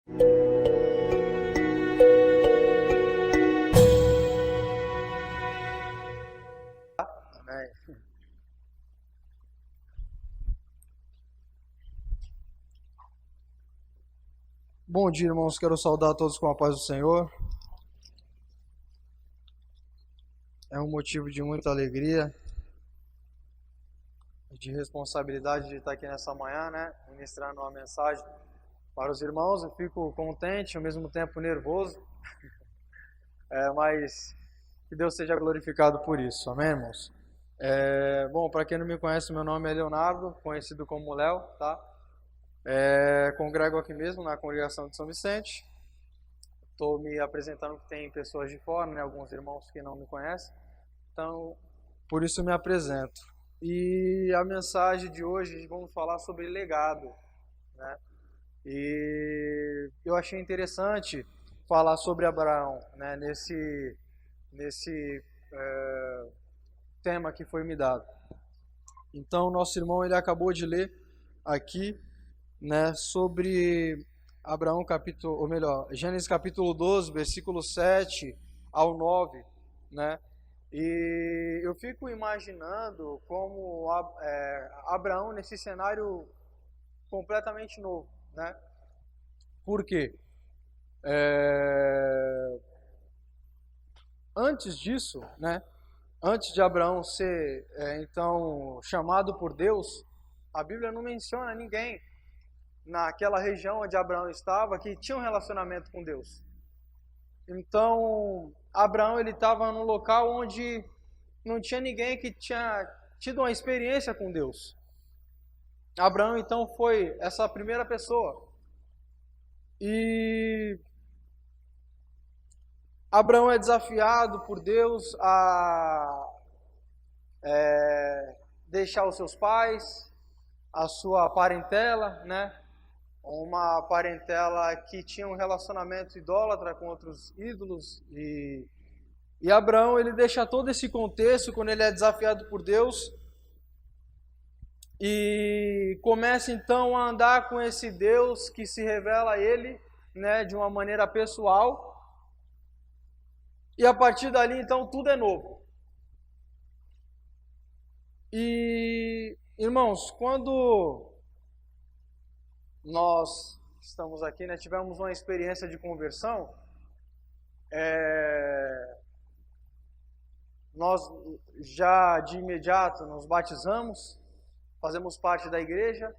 Amém. Bom dia, irmãos. Quero saudar a todos com a paz do Senhor. É um motivo de muita alegria e de responsabilidade de estar aqui nessa manhã, ministrando uma mensagem para os irmãos. Eu fico contente, ao mesmo tempo nervoso, mas que Deus seja glorificado por isso. Amém, irmãos? Bom, para quem não me conhece, meu nome é Leonardo, conhecido como Léo, tá? Congrego aqui mesmo na congregação de São Vicente. Estou me apresentando que tem pessoas de fora, alguns irmãos que não me conhecem. Então, por isso me apresento. E a mensagem de hoje, vamos falar sobre legado, E eu achei interessante falar sobre Abraão, nesse tema que foi me dado. Então, nosso irmão ele acabou de ler aqui, sobre Abraão Gênesis capítulo 12, versículo 7 ao 9, E eu fico imaginando como Abraão nesse cenário completamente novo, Por quê? Antes disso, antes de Abraão ser então chamado por Deus, a Bíblia não menciona ninguém naquela região onde Abraão estava que tinha um relacionamento com Deus. Então, Abraão ele estava num local onde não tinha ninguém que tinha tido uma experiência com Deus. Abraão então foi essa primeira pessoa. E Abraão é desafiado por Deus a deixar os seus pais, a sua parentela, uma parentela que tinha um relacionamento idólatra com outros ídolos. E Abraão ele deixa todo esse contexto quando ele é desafiado por Deus e começa então a andar com esse Deus que se revela a ele, de uma maneira pessoal. E a partir dali então tudo é novo. E irmãos, quando nós estamos aqui, tivemos uma experiência de conversão, nós já de imediato nos batizamos, fazemos parte da igreja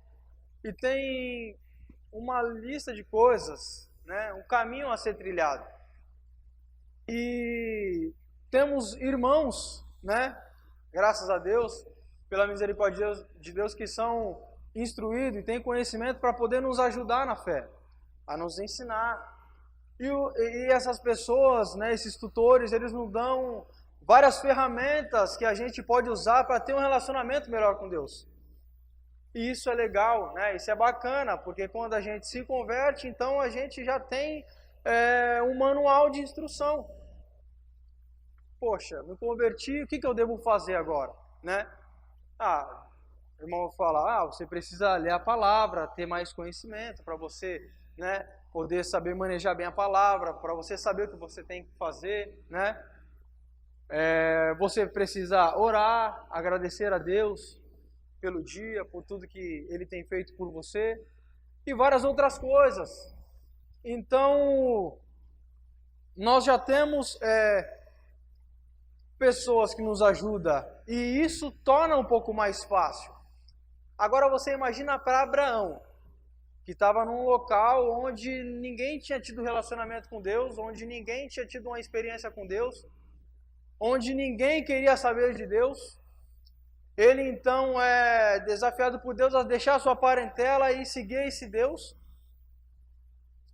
e tem uma lista de coisas, um caminho a ser trilhado. E temos irmãos, graças a Deus, pela misericórdia de Deus, que são instruídos e têm conhecimento para poder nos ajudar na fé, a nos ensinar. E essas pessoas, esses tutores, eles nos dão várias ferramentas que a gente pode usar para ter um relacionamento melhor com Deus. E isso é legal, isso é bacana, porque quando a gente se converte, então a gente já tem um manual de instrução. Poxa, me converti, o que eu devo fazer agora? O irmão fala, você precisa ler a palavra, ter mais conhecimento, para você poder saber manejar bem a palavra, para você saber o que você tem que fazer, Você precisa orar, agradecer a Deus pelo dia, por tudo que Ele tem feito por você, e várias outras coisas. Então, nós já temos pessoas que nos ajudam, e isso torna um pouco mais fácil. Agora você imagina para Abraão, que estava num local onde ninguém tinha tido relacionamento com Deus, onde ninguém tinha tido uma experiência com Deus, onde ninguém queria saber de Deus. Ele então é desafiado por Deus a deixar sua parentela e seguir esse Deus.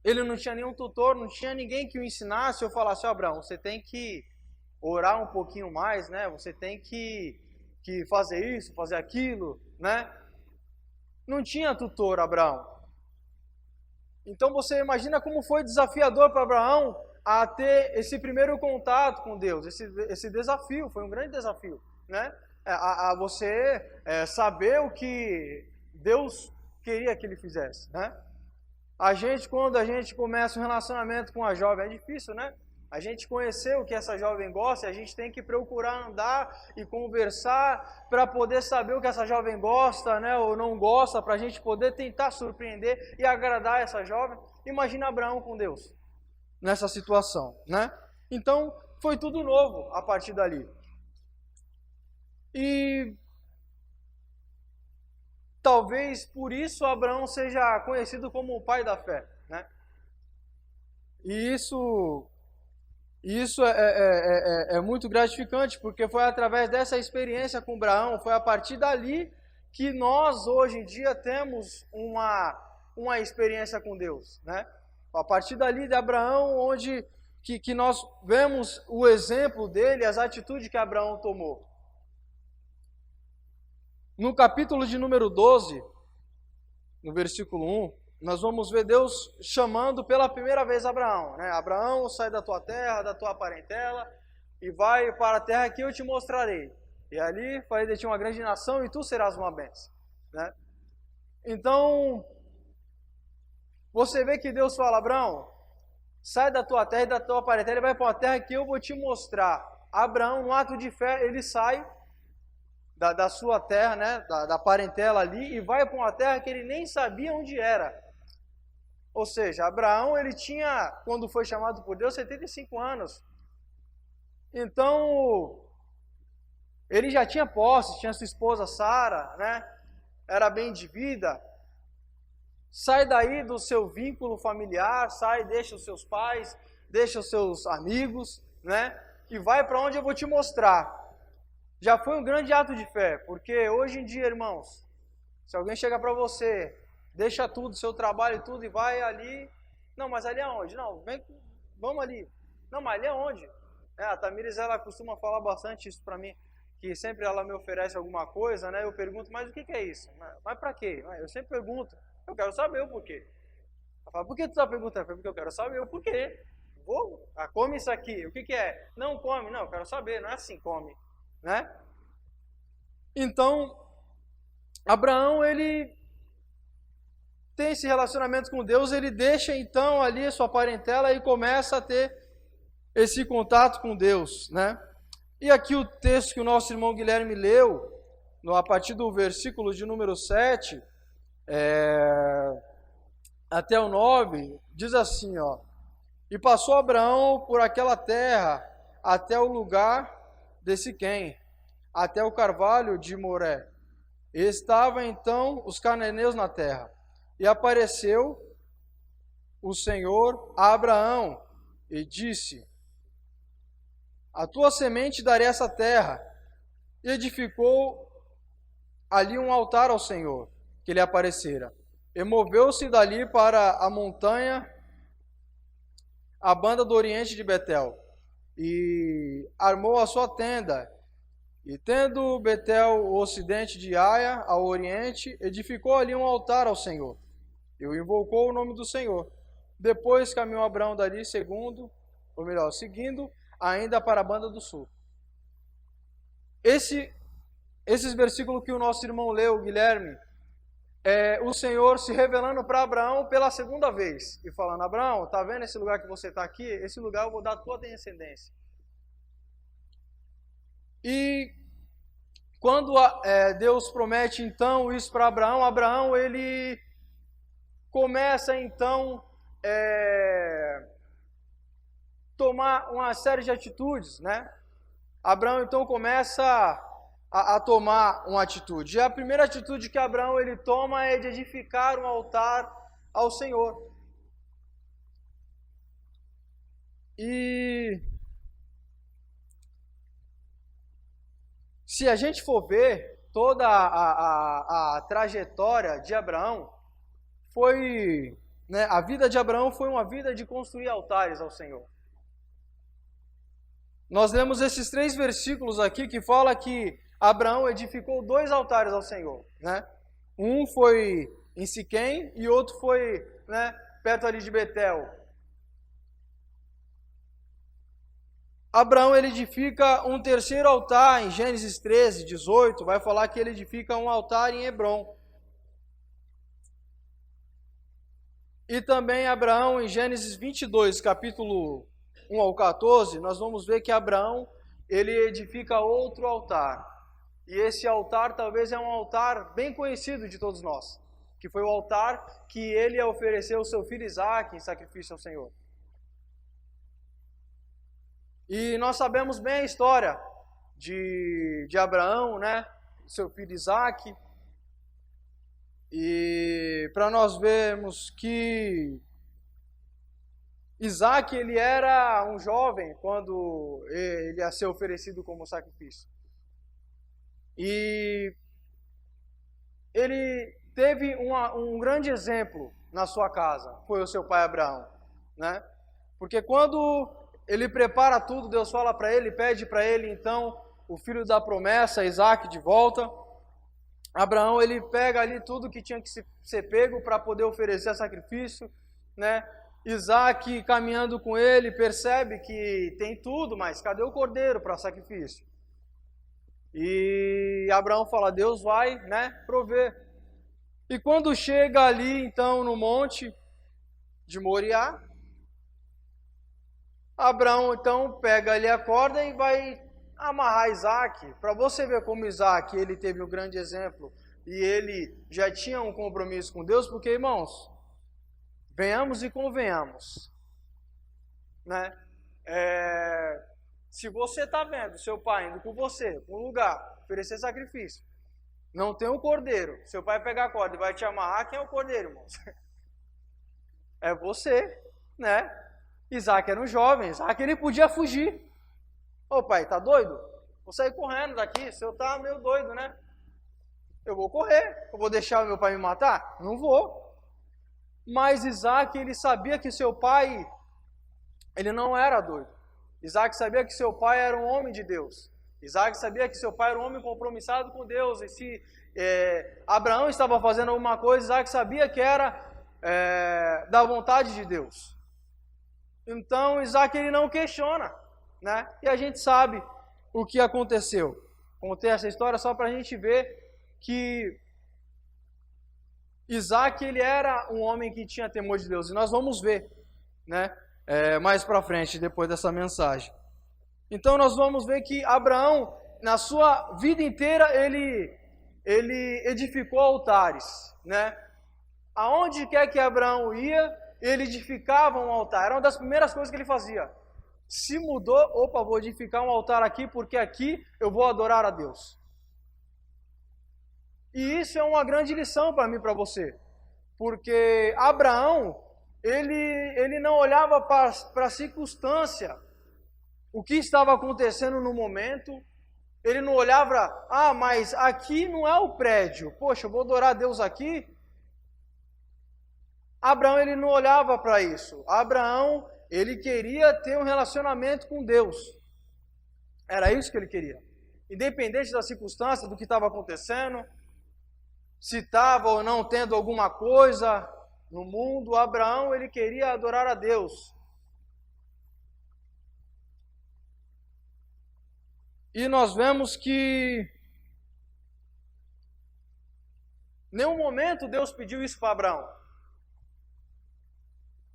Ele não tinha nenhum tutor, não tinha ninguém que o ensinasse ou falasse, Abraão, você tem que orar um pouquinho mais, Você tem que fazer isso, fazer aquilo, Não tinha tutor, Abraão. Então você imagina como foi desafiador para Abraão a ter esse primeiro contato com Deus, esse desafio, foi um grande desafio, A você saber o que Deus queria que ele fizesse, quando a gente começa um relacionamento com a jovem, é difícil, né? A gente conhecer o que essa jovem gosta, a gente tem que procurar andar e conversar para poder saber o que essa jovem gosta, né, ou não gosta, para a gente poder tentar surpreender e agradar essa jovem. Imagina Abraão com Deus nessa situação, né? Então, foi tudo novo a partir dali. E talvez por isso Abraão seja conhecido como o pai da fé, né? E isso é muito gratificante, porque foi através dessa experiência com Abraão, foi a partir dali que nós hoje em dia temos uma experiência com Deus, né? A partir dali de Abraão, onde que nós vemos o exemplo dele, as atitudes que Abraão tomou. No capítulo de número 12, no versículo 1, nós vamos ver Deus chamando pela primeira vez Abraão, né? Abraão, sai da tua terra, da tua parentela, e vai para a terra que eu te mostrarei. E ali farei de ti uma grande nação, e tu serás uma bênção, né? Então, você vê que Deus fala, Abraão, sai da tua terra e da tua parentela, e vai para uma terra que eu vou te mostrar. Abraão, no ato de fé, ele sai da sua terra, né? Da parentela ali, e vai para uma terra que ele nem sabia onde era. Ou seja, Abraão, ele tinha, quando foi chamado por Deus, 75 anos. Então, ele já tinha posse, tinha sua esposa Sara, né? Era bem de vida. Sai daí do seu vínculo familiar, deixa os seus pais, deixa os seus amigos, né? E vai para onde eu vou te mostrar. Já foi um grande ato de fé, porque hoje em dia, irmãos, se alguém chega para você, deixa tudo, seu trabalho e tudo, e vai ali. Não, mas ali aonde? Não, vamos ali. Não, mas ali aonde? A Tamires, ela costuma falar bastante isso para mim, que sempre ela me oferece alguma coisa, né? Eu pergunto, mas o que é isso? Mas para quê? Eu sempre pergunto, eu quero saber o porquê. Ela fala, por que tu está perguntando? Porque eu quero saber o porquê. Come isso aqui, o que é? Não come, não, eu quero saber, não é assim, come, né? Então, Abraão, ele tem esse relacionamento com Deus, ele deixa então ali a sua parentela e começa a ter esse contato com Deus, né? E aqui o texto que o nosso irmão Guilherme leu, a partir do versículo de número 7 até o 9, diz assim, ó: E passou Abraão por aquela terra até o lugar de Siquém, até o carvalho de Moré. E estavam então os cananeus na terra. E apareceu o Senhor a Abraão e disse: A tua semente darei essa terra. E edificou ali um altar ao Senhor, que lhe aparecera. E moveu-se dali para a montanha, a banda do oriente de Betel, e armou a sua tenda. E tendo Betel o ocidente de Aia, ao oriente, edificou ali um altar ao Senhor. E invocou o nome do Senhor. Depois caminhou Abraão dali seguindo, ainda para a banda do sul. Esses versículos que o nosso irmão leu, Guilherme, o Senhor se revelando para Abraão pela segunda vez. E falando, Abraão, tá vendo esse lugar que você está aqui? Esse lugar eu vou dar a tua descendência. E quando Deus promete então isso para Abraão, Abraão ele começa então tomar uma série de atitudes, né? Abraão então começa a tomar uma atitude. E a primeira atitude que Abraão ele toma é de edificar um altar ao Senhor. E se a gente for ver toda a trajetória de Abraão, a vida de Abraão foi uma vida de construir altares ao Senhor. Nós lemos esses 3 versículos aqui que fala que Abraão edificou 2 altares ao Senhor, né? Um foi em Siquém e outro foi, né, perto ali de Betel. Abraão ele edifica um terceiro altar em Gênesis 13, 18, vai falar que ele edifica um altar em Hebrom. E também Abraão, em Gênesis 22, capítulo 1 ao 14, nós vamos ver que Abraão, ele edifica outro altar. E esse altar talvez é um altar bem conhecido de todos nós, que foi o altar que ele ofereceu o seu filho Isaque em sacrifício ao Senhor. E nós sabemos bem a história de Abraão, né? Seu filho Isaque. E para nós vermos que Isaque, ele era um jovem quando ele ia ser oferecido como sacrifício. E ele teve um grande exemplo na sua casa, foi o seu pai Abraão, né? Porque quando ele prepara tudo, Deus fala para ele, pede para ele então o filho da promessa, Isaque, de volta. Abraão, ele pega ali tudo que tinha que ser pego para poder oferecer sacrifício, né? Isaque, caminhando com ele, percebe que tem tudo, mas cadê o cordeiro para sacrifício? E Abraão fala, Deus vai, né, prover. E quando chega ali, então, no monte de Moriá, Abraão, então, pega ali a corda e vai amarrar Isaque. Para você ver como Isaque, ele teve um grande exemplo e ele já tinha um compromisso com Deus, porque, irmãos, venhamos e convenhamos, né? Se você está vendo seu pai indo com você para um lugar, oferecer sacrifício, não tem um cordeiro, seu pai pegar a corda e vai te amarrar, quem é o cordeiro, irmãos? É você, né? Isaque era um jovem, Isaque ele podia fugir. Ô pai, tá doido? Vou sair correndo daqui, o senhor tá meio doido, né? Eu vou correr, eu vou deixar o meu pai me matar? Não vou. Mas Isaque, ele sabia que seu pai, ele não era doido. Isaque sabia que seu pai era um homem de Deus. Isaque sabia que seu pai era um homem compromissado com Deus. E se Abraão estava fazendo alguma coisa, Isaque sabia que era da vontade de Deus. Então Isaque, ele não questiona, né? E a gente sabe o que aconteceu. Contei essa história só para a gente ver que Isaque, ele era um homem que tinha temor de Deus. E nós vamos ver, né? Mais para frente, depois dessa mensagem. Então nós vamos ver que Abraão, na sua vida inteira, ele edificou altares, né? Aonde quer que Abraão ia, ele edificava um altar. Era uma das primeiras coisas que ele fazia. Se mudou, opa, vou edificar um altar aqui, porque aqui eu vou adorar a Deus. E isso é uma grande lição para mim e para você. Porque Abraão, ele não olhava para a circunstância, o que estava acontecendo no momento. Ele não olhava, mas aqui não é o prédio, poxa, eu vou adorar a Deus aqui. Abraão, ele não olhava para isso. Abraão, ele queria ter um relacionamento com Deus. Era isso que ele queria. Independente da circunstância, do que estava acontecendo, se estava ou não tendo alguma coisa no mundo, Abraão, ele queria adorar a Deus. E nós vemos que em nenhum momento Deus pediu isso para Abraão.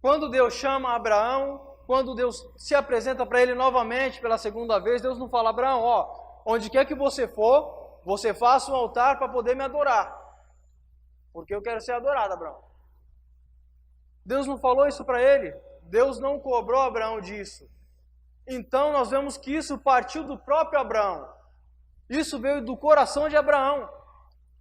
Quando Deus chama Abraão, quando Deus se apresenta para ele novamente pela segunda vez, Deus não fala, Abraão, onde quer que você for, você faça um altar para poder me adorar. Porque eu quero ser adorado, Abraão. Deus não falou isso para ele. Deus não cobrou Abraão disso. Então nós vemos que isso partiu do próprio Abraão. Isso veio do coração de Abraão.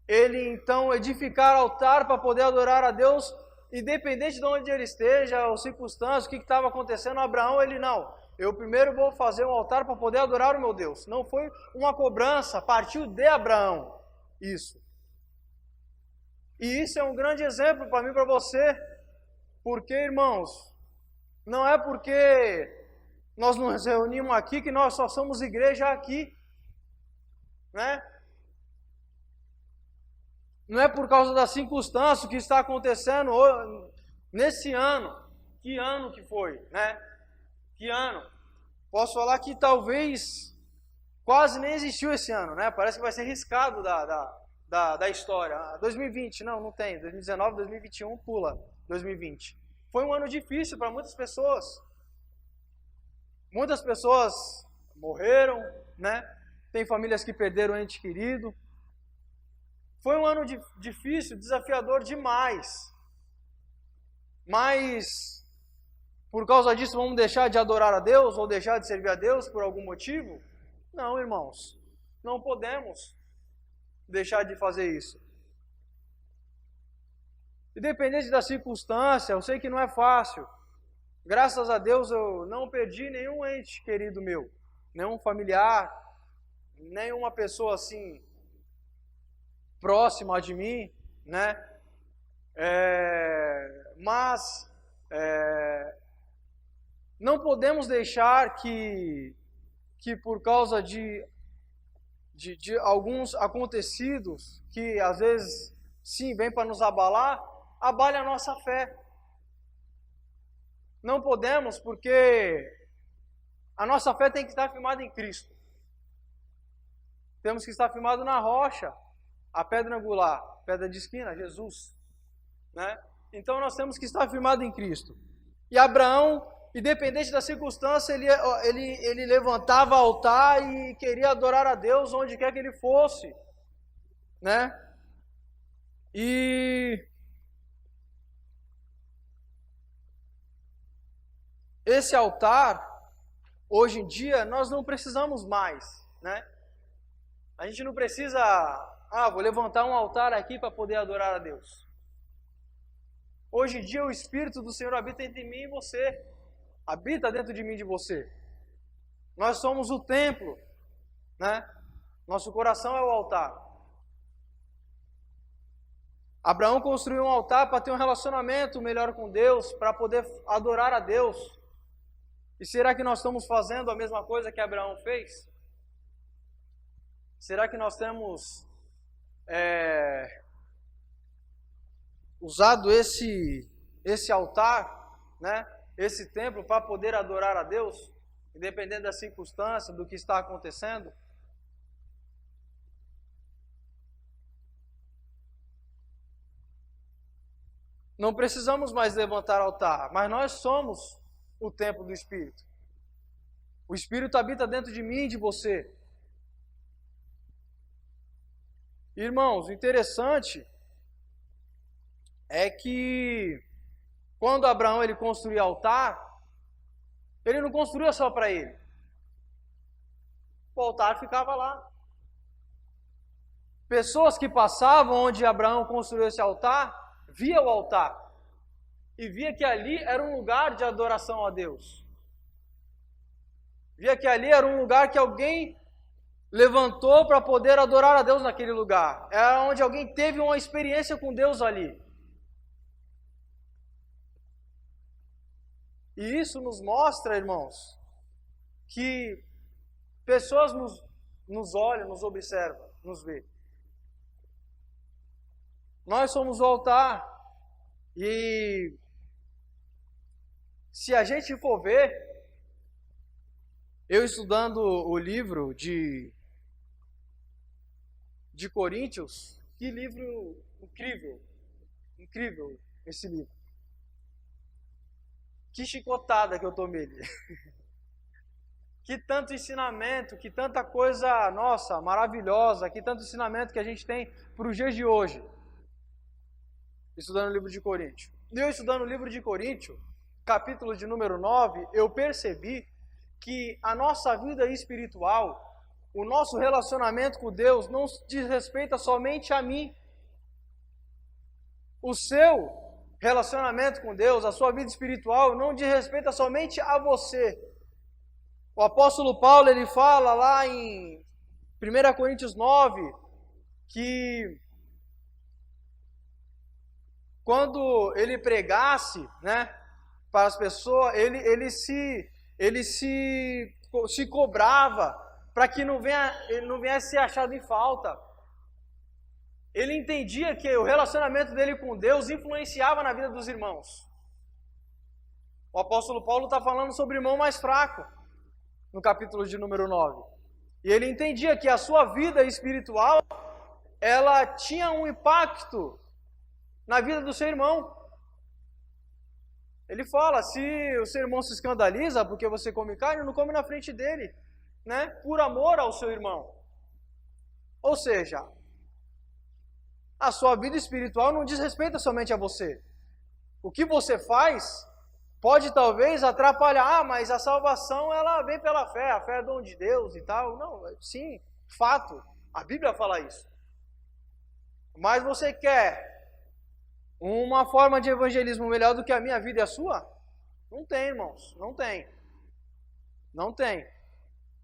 Ele então edificar altar para poder adorar a Deus, independente de onde ele esteja, ou circunstâncias, o que estava acontecendo. Abraão, ele não. Eu primeiro vou fazer um altar para poder adorar o meu Deus. Não foi uma cobrança, partiu de Abraão. Isso. E isso é um grande exemplo para mim e para você. Porque, irmãos, não é porque nós nos reunimos aqui que nós só somos igreja aqui, né? Não é por causa da circunstância que está acontecendo nesse ano. Que ano que foi, né? Que ano? Posso falar que talvez quase nem existiu esse ano, né? Parece que vai ser riscado da história. 2020, não tem. 2019, 2021, pula. 2020. Foi um ano difícil para muitas pessoas. Muitas pessoas morreram, né? Tem famílias que perderam um ente querido. Foi um ano difícil, desafiador demais. Mas, por causa disso, vamos deixar de adorar a Deus ou deixar de servir a Deus por algum motivo? Não, irmãos. Não podemos deixar de fazer isso. Independente da circunstância, eu sei que não é fácil. Graças a Deus eu não perdi nenhum ente querido meu, nenhum familiar, nenhuma pessoa assim próxima de mim, né? Mas não podemos deixar que por causa de alguns acontecidos que às vezes sim vem para nos abalar, abale a nossa fé. Não podemos, porque a nossa fé tem que estar firmada em Cristo. Temos que estar firmado na rocha, a pedra angular, pedra de esquina, Jesus, né? Então nós temos que estar firmado em Cristo. E Abraão, independente da circunstância, ele levantava altar e queria adorar a Deus onde quer que ele fosse, né? E esse altar, hoje em dia, nós não precisamos mais, né? A gente não precisa, vou levantar um altar aqui para poder adorar a Deus. Hoje em dia, o Espírito do Senhor habita entre mim e você. Habita dentro de mim e de você. Nós somos o templo, né? Nosso coração é o altar. Abraão construiu um altar para ter um relacionamento melhor com Deus, para poder adorar a Deus. E será que nós estamos fazendo a mesma coisa que Abraão fez? Será que nós temos usado esse altar, né? Esse templo para poder adorar a Deus, independente da circunstância, do que está acontecendo? Não precisamos mais levantar altar, mas nós somos o templo do Espírito. O Espírito habita dentro de mim e de você. Irmãos, o interessante é que quando Abraão ele construiu altar, ele não construía só para ele. O altar ficava lá. Pessoas que passavam onde Abraão construiu esse altar, via o altar e via que ali era um lugar de adoração a Deus. Via que ali era um lugar que alguém levantou para poder adorar a Deus naquele lugar. Era onde alguém teve uma experiência com Deus ali. E isso nos mostra, irmãos, que pessoas nos olham, nos observam, nos vê. Nós somos o altar. E se a gente for ver, eu estudando o livro de Coríntios, que livro incrível esse livro. Que chicotada que eu tomei ali. Que tanto ensinamento, que tanta coisa, nossa, maravilhosa, que tanto ensinamento que a gente tem para os dias de hoje. Estudando o livro de Coríntios. E eu estudando o livro de Coríntios, capítulo de número 9, eu percebi que a nossa vida espiritual, o nosso relacionamento com Deus não diz respeito somente a mim. O seu relacionamento com Deus, a sua vida espiritual, não diz respeito somente a você. O apóstolo Paulo, ele fala lá em 1 Coríntios 9, que quando ele pregasse, né, para as pessoas, ele se cobrava para que ele não viesse ser achado em falta. Ele entendia que o relacionamento dele com Deus influenciava na vida dos irmãos. O apóstolo Paulo está falando sobre o irmão mais fraco, no capítulo de número 9. E ele entendia que a sua vida espiritual, ela tinha um impacto na vida do seu irmão. Ele fala, se o seu irmão se escandaliza porque você come carne, não come na frente dele, né? Por amor ao seu irmão. Ou seja, a sua vida espiritual não diz respeito somente a você. O que você faz pode talvez atrapalhar, mas a salvação ela vem pela fé, a fé é dom de Deus e tal. Não, sim, fato, a Bíblia fala isso. Mas você quer uma forma de evangelismo melhor do que a minha vida e a sua? Não tem, irmãos, não tem. Não tem.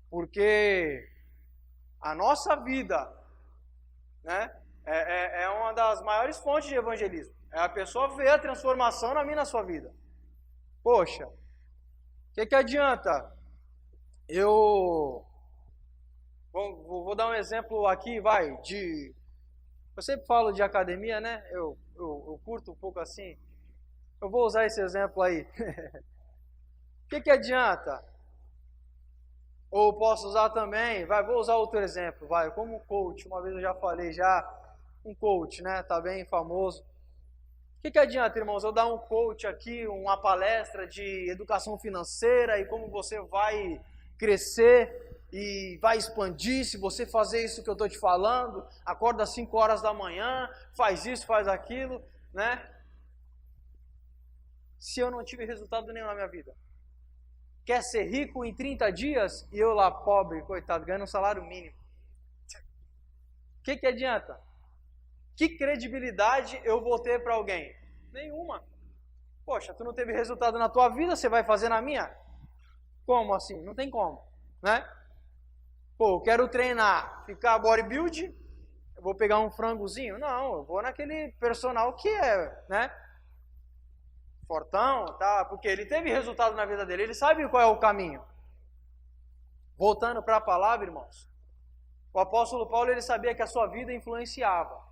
Porque a nossa vida, né, é uma das maiores fontes de evangelismo. É a pessoa ver a transformação na minha e na sua vida. Poxa, o que adianta? Eu vou dar um exemplo aqui, eu sempre falo de academia, né? Eu curto um pouco assim. Eu vou usar esse exemplo aí. O que adianta? Ou posso usar também, vou usar outro exemplo, como coach. Uma vez eu já falei, um coach, né? Tá bem famoso. O que adianta, irmãos, eu dar um coach aqui, uma palestra de educação financeira e como você vai crescer e vai expandir se você fazer isso que eu estou te falando, acorda às 5 horas da manhã, faz isso, faz aquilo, né? Se eu não tive resultado nenhum na minha vida. Quer ser rico em 30 dias e eu lá pobre, coitado, ganhando um salário mínimo. O que adianta? Que credibilidade eu vou ter para alguém? Nenhuma. Poxa, tu não teve resultado na tua vida, você vai fazer na minha? Como assim? Não tem como, né? Pô, eu quero treinar, ficar bodybuild, eu vou pegar um frangozinho? Não, eu vou naquele personal que é, né? Fortão, tá? Porque ele teve resultado na vida dele, ele sabe qual é o caminho. Voltando para a palavra, irmãos. O apóstolo Paulo, ele sabia que a sua vida influenciava.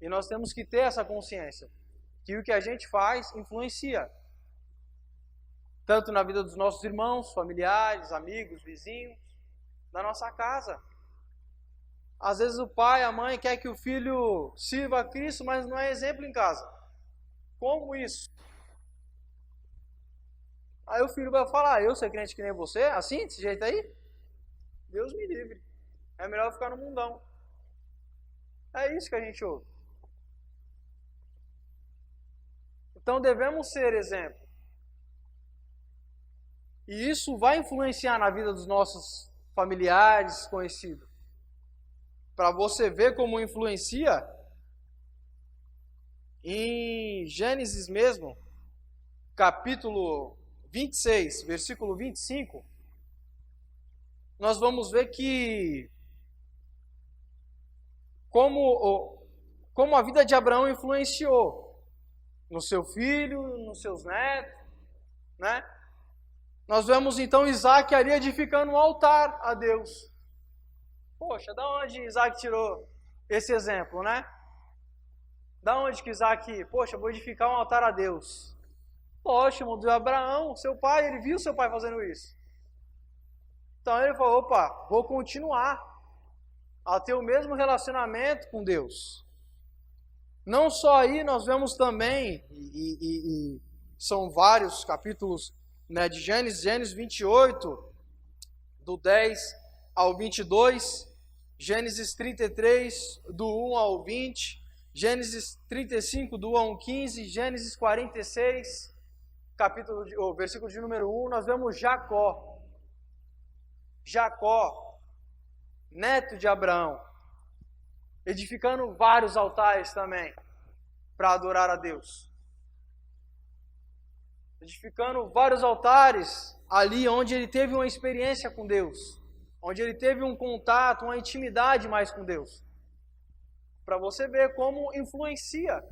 E nós temos que ter essa consciência, que o que a gente faz influencia. Tanto na vida dos nossos irmãos, familiares, amigos, vizinhos, da nossa casa. Às vezes o pai, a mãe quer que o filho sirva a Cristo, mas não é exemplo em casa. Como isso? Aí o filho vai falar, eu ser crente que nem você? Assim, desse jeito aí? Deus me livre. É melhor ficar no mundão. É isso que a gente ouve. Então devemos ser exemplo. E isso vai influenciar na vida dos nossos familiares, conhecidos. Para você ver como influencia, em Gênesis mesmo, capítulo 26, versículo 25, nós vamos ver que como a vida de Abraão influenciou no seu filho, nos seus netos, né? Nós vemos então Isaac ali edificando um altar a Deus. Poxa, da onde Isaac tirou esse exemplo, né? Da onde que Isaac, poxa, vou edificar um altar a Deus? Poxa, irmão, de Abraão, seu pai, ele viu seu pai fazendo isso. Então ele falou, opa, vou continuar a ter o mesmo relacionamento com Deus. Não só aí, nós vemos também, e são vários capítulos, né, de Gênesis 28, do 10 ao 22, Gênesis 33, do 1 ao 20, Gênesis 35, do 1 ao 15, Gênesis 46, versículo de número 1, nós vemos Jacó, neto de Abraão, edificando vários altares também, para adorar a Deus. Edificando vários altares ali onde ele teve uma experiência com Deus, onde ele teve um contato, uma intimidade mais com Deus. Para você ver como influencia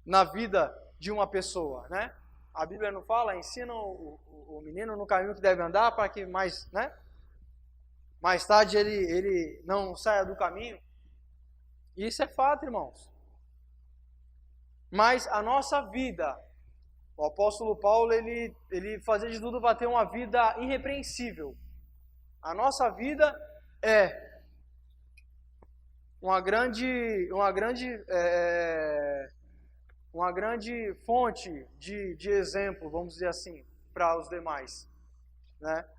na vida de uma pessoa, né? A Bíblia não fala, ensina o menino no caminho que deve andar para que mais tarde ele não saia do caminho. Isso é fato, irmãos. Mas a nossa vida, o apóstolo Paulo, ele fazia de tudo para ter uma vida irrepreensível. A nossa vida é uma grande uma grande fonte de exemplo, vamos dizer assim, para os demais, né?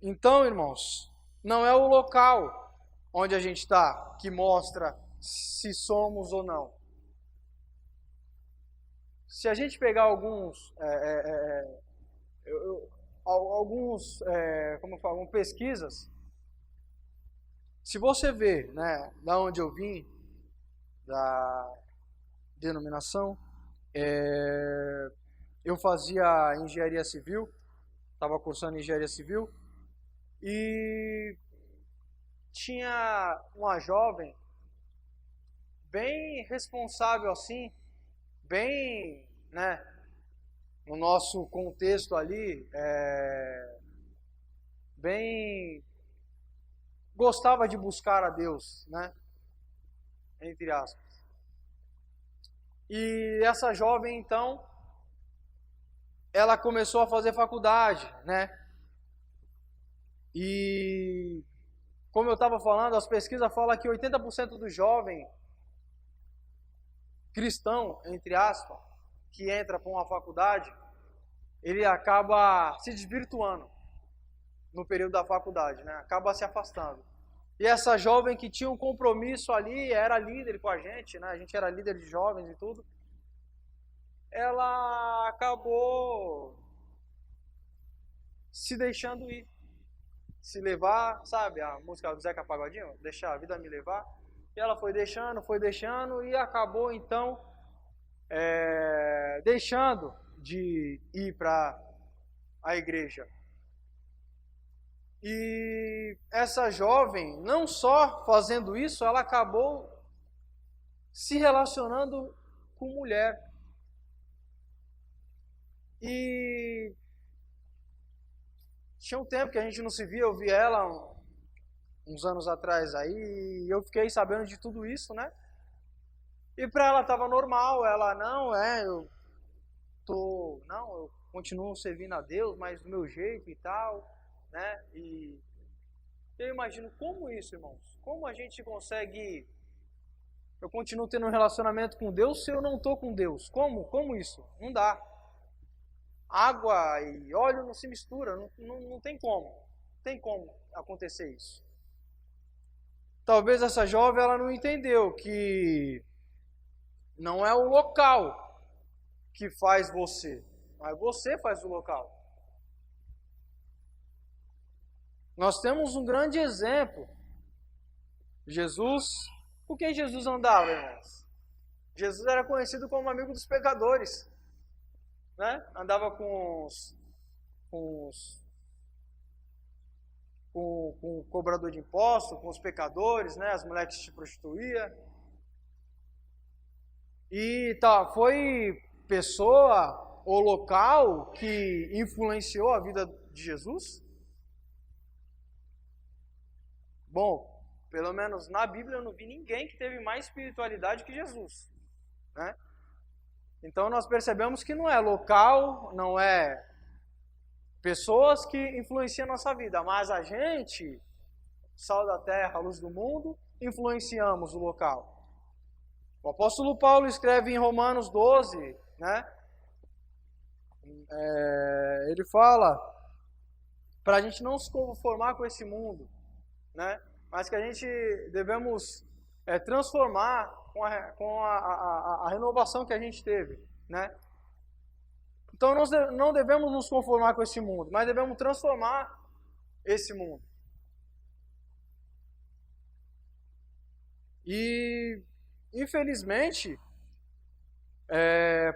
Então, irmãos, não é o local onde a gente está que mostra se somos ou não. Se a gente pegar algumas pesquisas, se você ver, né, da onde eu vim, da denominação, eu fazia engenharia civil, estava cursando engenharia civil, e tinha uma jovem bem responsável assim, bem, né, no nosso contexto ali, bem gostava de buscar a Deus, né, entre aspas. E essa jovem, então, ela começou a fazer faculdade, né, e como eu estava falando, as pesquisas falam que 80% do jovem cristão, entre aspas, que entra para uma faculdade, ele acaba se desvirtuando no período da faculdade, né? Acaba se afastando. E essa jovem que tinha um compromisso ali, era líder com a gente, né? A gente era líder de jovens e tudo. Ela acabou se deixando ir, se levar, sabe? A música do Zeca Pagodinho, deixar a vida me levar. E ela foi deixando e acabou então deixando de ir para a igreja. E essa jovem, não só fazendo isso, ela acabou se relacionando com mulher. E tinha um tempo que a gente não se via, eu vi ela uns anos atrás aí, e eu fiquei sabendo de tudo isso, né? E para ela estava normal, ela, eu continuo servindo a Deus, mas do meu jeito e tal, né? E eu imagino como isso, irmãos, como a gente consegue, eu continuo tendo um relacionamento com Deus se eu não estou com Deus, como isso? Não dá. Água e óleo não se misturam, não tem como acontecer isso. Talvez essa jovem ela não entendeu que não é o local que faz você, mas você faz o local. Nós temos um grande exemplo. Jesus, por que Jesus andava, irmãos? Jesus era conhecido como amigo dos pecadores, né? Andava com o cobrador de impostos, com os pecadores, né? As mulheres que se prostituíam. E foi pessoa ou local que influenciou a vida de Jesus? Bom, pelo menos na Bíblia eu não vi ninguém que teve mais espiritualidade que Jesus, né? Então nós percebemos que não é local, não é pessoas que influenciam a nossa vida, mas a gente, sal da terra, luz do mundo, influenciamos o local. O apóstolo Paulo escreve em Romanos 12, né? Ele fala para a gente não se conformar com esse mundo, né? Mas que a gente devemos transformar com a renovação que a gente teve, né? Então nós não devemos nos conformar com esse mundo, mas devemos transformar esse mundo. E infelizmente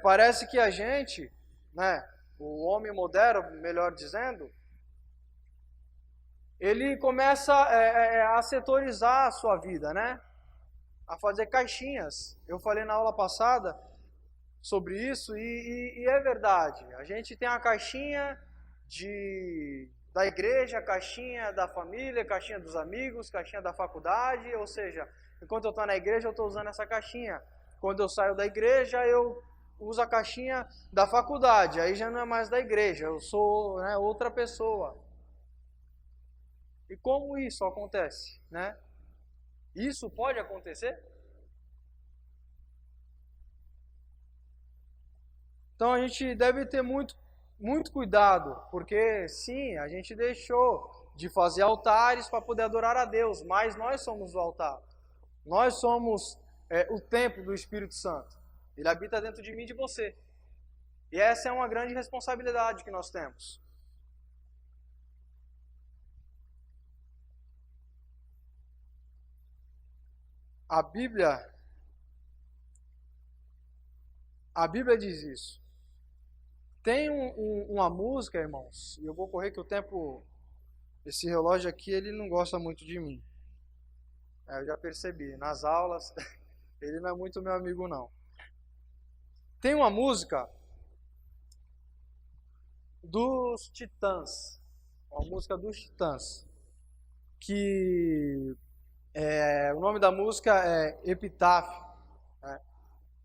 parece que a gente, né, o homem moderno, melhor dizendo, ele começa a setorizar a sua vida, né? A fazer caixinhas. Eu falei na aula passada sobre isso e é verdade. A gente tem a caixinha da igreja, caixinha da família, caixinha dos amigos, caixinha da faculdade, ou seja, enquanto eu estou na igreja eu estou usando essa caixinha. Quando eu saio da igreja eu uso a caixinha da faculdade, aí já não é mais da igreja, eu sou, né, outra pessoa. E como isso acontece, né? Isso pode acontecer? Então a gente deve ter muito cuidado, porque sim, a gente deixou de fazer altares para poder adorar a Deus, mas nós somos o altar. Nós somos o templo do Espírito Santo. Ele habita dentro de mim e de você. E essa é uma grande responsabilidade que nós temos. A Bíblia diz isso. Tem uma música, irmãos, e eu vou correr que o tempo, esse relógio aqui, ele não gosta muito de mim. Eu já percebi, nas aulas, ele não é muito meu amigo não. Tem uma música dos Titãs, uma música dos Titãs, que o nome da música é Epitáfio, né,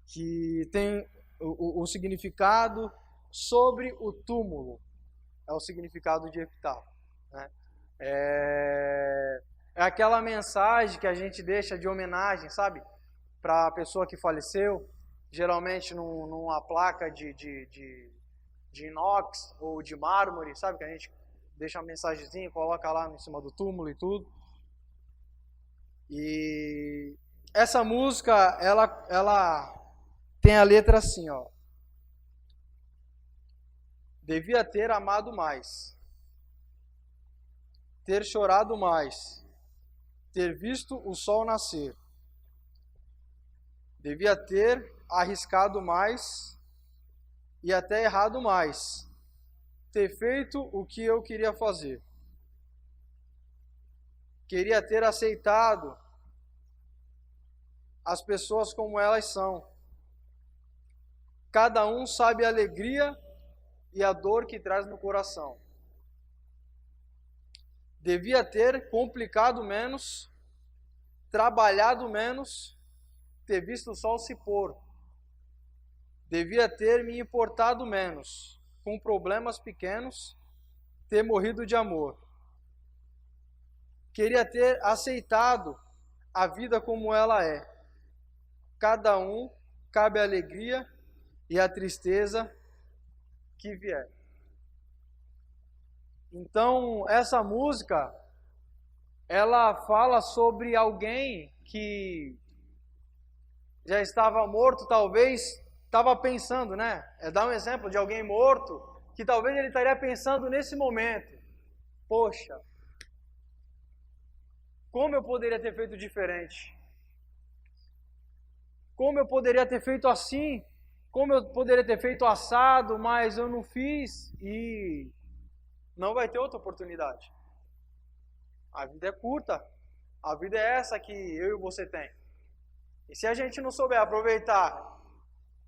que tem o significado sobre o túmulo, é o significado de epitáfio, né? É aquela mensagem que a gente deixa de homenagem, sabe, para a pessoa que faleceu, geralmente numa placa de inox ou de mármore, sabe, que a gente deixa uma mensagenzinha, coloca lá em cima do túmulo e tudo. E essa música, ela tem a letra assim, ó. Devia ter amado mais, ter chorado mais, ter visto o sol nascer. Devia ter arriscado mais e até errado mais, ter feito o que eu queria fazer. Queria ter aceitado as pessoas como elas são. Cada um sabe a alegria e a dor que traz no coração. Devia ter complicado menos, trabalhado menos, ter visto o sol se pôr. Devia ter me importado menos, com problemas pequenos, ter morrido de amor. Queria ter aceitado a vida como ela é. Cada um cabe a alegria e a tristeza que vier. Então, essa música, ela fala sobre alguém que já estava morto, talvez, estava pensando, né? Dá um exemplo de alguém morto, que talvez ele estaria pensando nesse momento: poxa, como eu poderia ter feito diferente? Como eu poderia ter feito assim? Como eu poderia ter feito assado, mas eu não fiz e não vai ter outra oportunidade. A vida é curta. A vida é essa que eu e você tem. E se a gente não souber aproveitar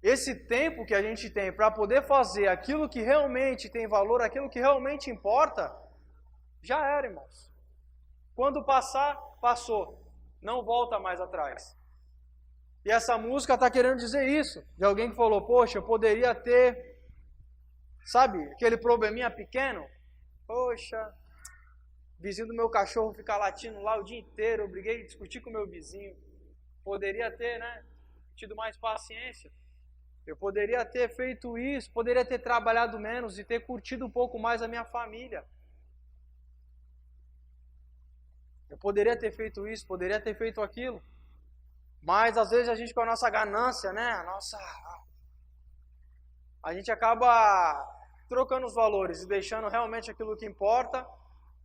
esse tempo que a gente tem para poder fazer aquilo que realmente tem valor, aquilo que realmente importa, já era, irmãos. Quando passar, passou. Não volta mais atrás. E essa música está querendo dizer isso, de alguém que falou: poxa, eu poderia ter, sabe, aquele probleminha pequeno. Poxa, vizinho do meu cachorro fica latindo lá o dia inteiro, eu briguei, discuti com o meu vizinho. Poderia ter, né, tido mais paciência. Eu poderia ter feito isso, poderia ter trabalhado menos e ter curtido um pouco mais a minha família. Eu poderia ter feito isso, poderia ter feito aquilo. Mas às vezes a gente, com a nossa ganância, né, a gente acaba trocando os valores e deixando realmente aquilo que importa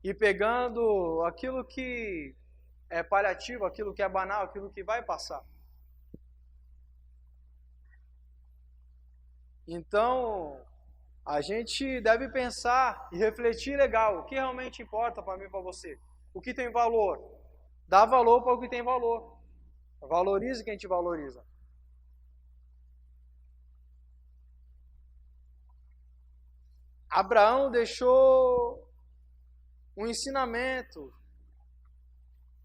e pegando aquilo que é paliativo, aquilo que é banal, aquilo que vai passar. Então, a gente deve pensar e refletir legal, o que realmente importa para mim e para você. O que tem valor? Dá valor para o que tem valor. Valorize quem te valoriza. Abraão deixou um ensinamento,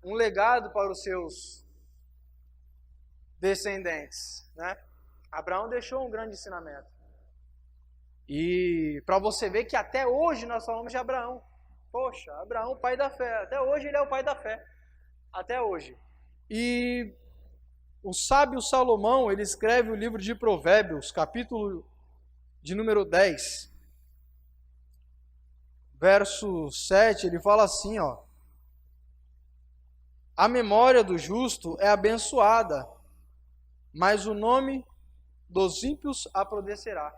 um legado para os seus descendentes, né? Abraão deixou um grande ensinamento. E para você ver que até hoje nós falamos de Abraão. Poxa, Abraão, pai da fé. Até hoje ele é o pai da fé. Até hoje. E o sábio Salomão, ele escreve o livro de Provérbios, capítulo de número 10, verso 7, ele fala assim, ó: a memória do justo é abençoada, mas o nome dos ímpios apodrecerá.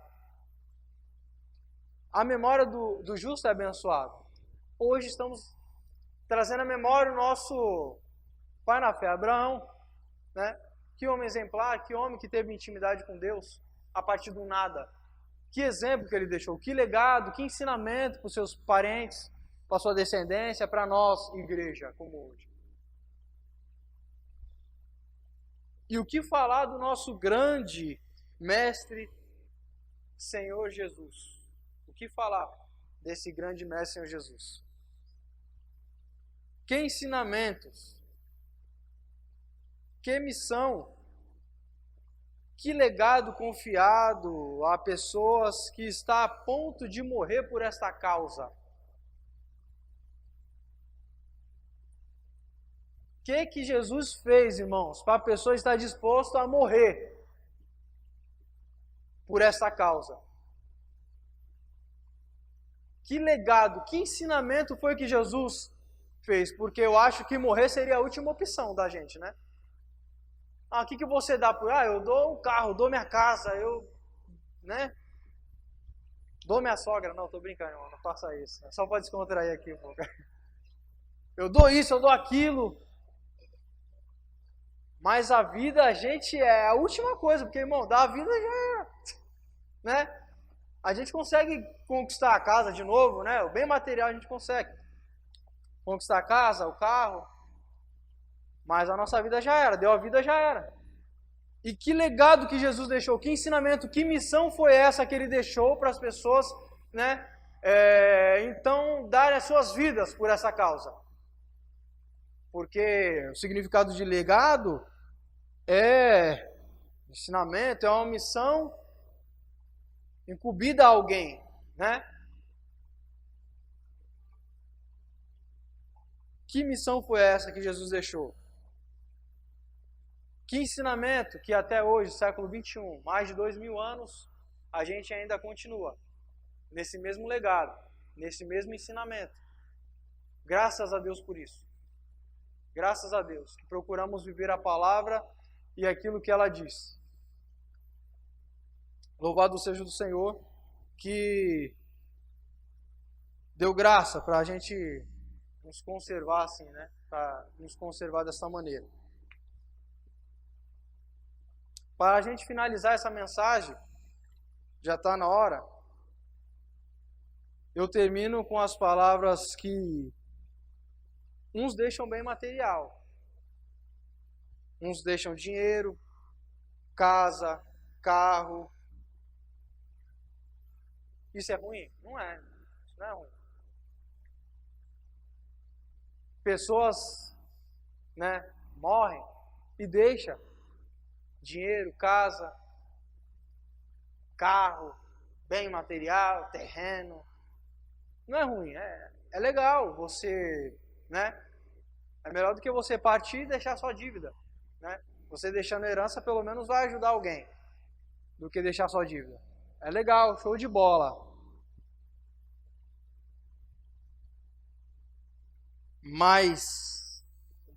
A memória do justo é abençoada. Hoje estamos trazendo à memória o nosso pai na fé, Abraão, né? Que homem exemplar, que homem que teve intimidade com Deus a partir do nada. Que exemplo que ele deixou, que legado, que ensinamento para os seus parentes, para a sua descendência, para nós, igreja, como hoje. E o que falar do nosso grande mestre, Senhor Jesus? O que falar desse grande mestre, Senhor Jesus? Que ensinamentos, que missão, que legado confiado a pessoas que estão a ponto de morrer por esta causa. O que Jesus fez, irmãos, para a pessoa estar disposta a morrer por esta causa? Que legado, que ensinamento foi que Jesus fez? Porque eu acho que morrer seria a última opção da gente, né? O que você dá por... eu dou um carro, dou minha casa, né? Dou minha sogra. Não, tô brincando, irmão, não faça isso. Né? Só para descontrair aqui um pouco. Eu dou isso, eu dou aquilo. Mas a vida, a gente é a última coisa, porque, irmão, dar a vida já é, né? A gente consegue conquistar a casa de novo, né? O bem material a gente consegue conquistar a casa, o carro, mas a nossa vida já era, deu a vida já era. E que legado que Jesus deixou, que ensinamento, que missão foi essa que ele deixou para as pessoas, né? Então, darem as suas vidas por essa causa. Porque o significado de legado é ensinamento, é uma missão incumbida a alguém, né? Que missão foi essa que Jesus deixou? Que ensinamento que até hoje, século 21, mais de 2000 anos, a gente ainda continua nesse mesmo legado, nesse mesmo ensinamento. Graças a Deus por isso. Graças a Deus que procuramos viver a palavra e aquilo que ela diz. Louvado seja o Senhor que deu graça para a gente nos conservar assim, né? Para nos conservar dessa maneira. Para a gente finalizar essa mensagem, já está na hora, eu termino com as palavras que uns deixam bem material, uns deixam dinheiro, casa, carro. Isso é ruim? Não é. Isso não é ruim. Pessoas, né, morrem e deixam dinheiro, casa, carro, bem material, terreno. Não é ruim, é legal você, né? É melhor do que você partir e deixar só dívida, né? Você deixando herança pelo menos vai ajudar alguém, do que deixar só dívida. É legal, show de bola. Mas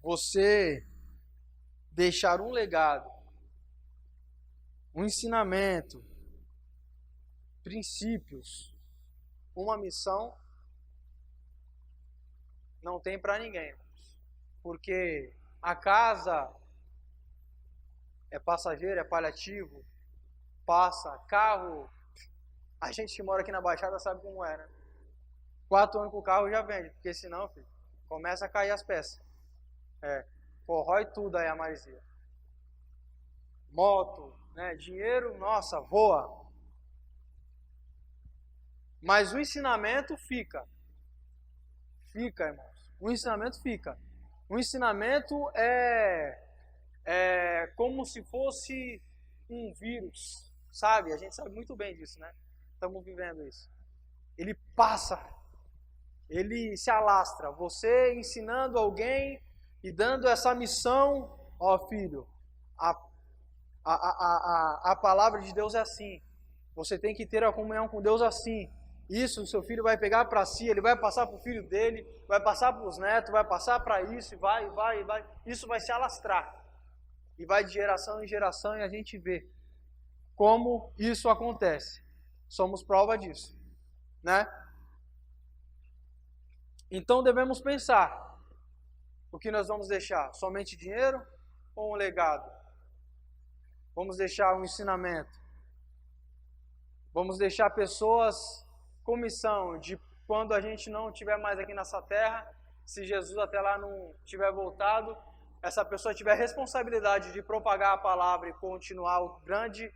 você deixar um legado, um ensinamento, princípios, uma missão, não tem para ninguém. Porque a casa é passageiro, é paliativo, passa, carro. A gente que mora aqui na Baixada sabe como é, né? 4 anos com o carro já vende, porque senão, filho, começa a cair as peças. Corrói tudo aí a maresia. Moto, né? Dinheiro, nossa, voa. Mas o ensinamento fica. Fica, irmãos. O ensinamento fica. O ensinamento é como se fosse um vírus, sabe? A gente sabe muito bem disso, né? Estamos vivendo isso. Ele passa, ele se alastra. Você ensinando alguém e dando essa missão, ó filho, a palavra de Deus é assim. Você tem que ter a comunhão com Deus assim. Isso o seu filho vai pegar para si, ele vai passar para o filho dele, vai passar para os netos, vai passar para isso, e vai. Isso vai se alastrar. E vai de geração em geração e a gente vê como isso acontece. Somos prova disso, né? Então devemos pensar, o que nós vamos deixar? Somente dinheiro ou um legado? Vamos deixar um ensinamento? Vamos deixar pessoas com missão de quando a gente não estiver mais aqui nessa terra, se Jesus até lá não tiver voltado, essa pessoa tiver a responsabilidade de propagar a palavra e continuar a grande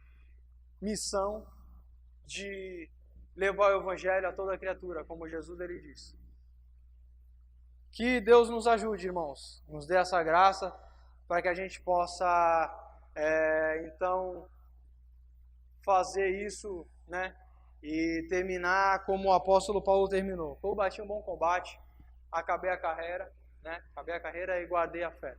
missão de levar o evangelho a toda criatura, como Jesus ele disse. Que Deus nos ajude, irmãos, nos dê essa graça para que a gente possa, então, fazer isso, né? E terminar como o apóstolo Paulo terminou. Eu bati um bom combate, acabei a carreira, né? Acabei a carreira e guardei a fé.